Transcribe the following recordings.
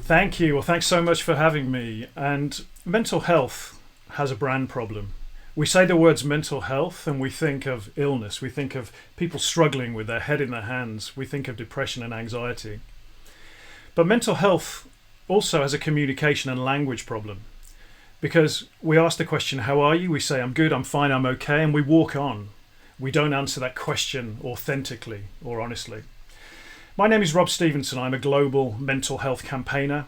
Thank you. Well, thanks so much for having me. And mental health has a brand problem. We say the words mental health and we think of illness. We think of people struggling with their head in their hands. We think of depression and anxiety. But mental health also has a communication and language problem, because we ask the question, how are you? We say, I'm good, I'm fine, I'm okay, and we walk on. We don't answer that question authentically or honestly. My name is Rob Stevenson. I'm a global mental health campaigner,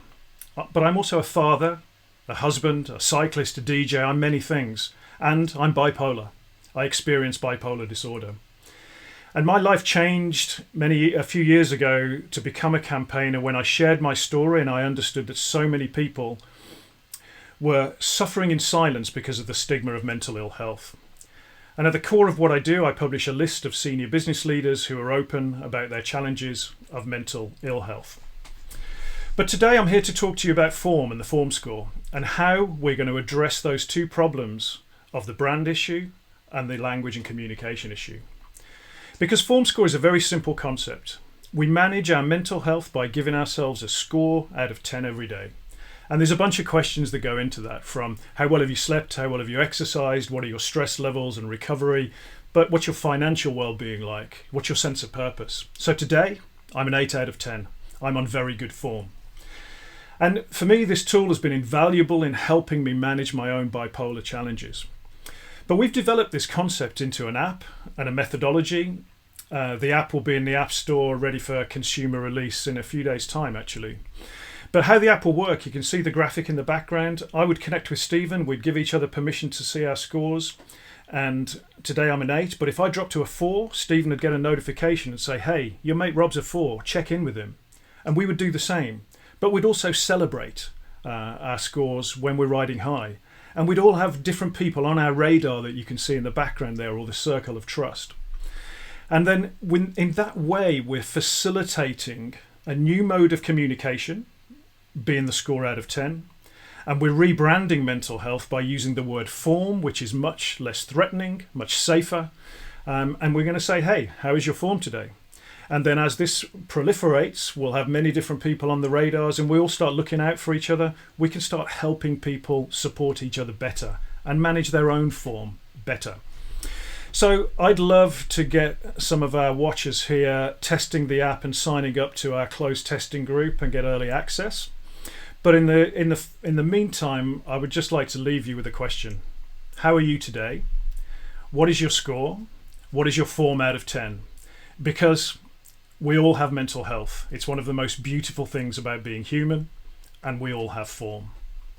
but I'm also a father, a husband, a cyclist, a DJ. I'm many things, and I'm bipolar. I experience bipolar disorder. And my life changed a few years ago to become a campaigner when I shared my story and I understood that so many people were suffering in silence because of the stigma of mental ill health. And at the core of what I do, I publish a list of senior business leaders who are open about their challenges of mental ill health. But today I'm here to talk to you about form and the FormScore and how we're going to address those two problems of the brand issue and the language and communication issue. Because FormScore is a very simple concept. We manage our mental health by giving ourselves a score out of 10 every day. And there's a bunch of questions that go into that, from how well have you slept, how well have you exercised, what are your stress levels and recovery, but what's your financial well-being like, what's your sense of purpose. So today, I'm an 8 out of 10. I'm on very good form. And for me, this tool has been invaluable in helping me manage my own bipolar challenges. But we've developed this concept into an app and a methodology. The app will be in the App Store ready for consumer release in a few days' time, actually. But how the app will work, you can see the graphic in the background. I would connect with Stephen, we'd give each other permission to see our scores. And today I'm an 8, but if I drop to a 4, Stephen would get a notification and say, hey, your mate Rob's a 4, check in with him. And we would do the same. But we'd also celebrate our scores when we're riding high. And we'd all have different people on our radar that you can see in the background there, or the circle of trust. And then in that way, we're facilitating a new mode of communication, being the score out of 10. And we're rebranding mental health by using the word form, which is much less threatening, much safer. And we're going to say, hey, how is your form today? And then as this proliferates, we'll have many different people on the radars and we all start looking out for each other. We can start helping people support each other better and manage their own form better. So I'd love to get some of our watchers here testing the app and signing up to our closed testing group and get early access. But in the meantime, I would just like to leave you with a question. How are you today? What is your score? What is your form out of 10? Because we all have mental health. It's one of the most beautiful things about being human, and we all have form.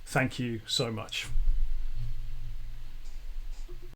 Thank you so much.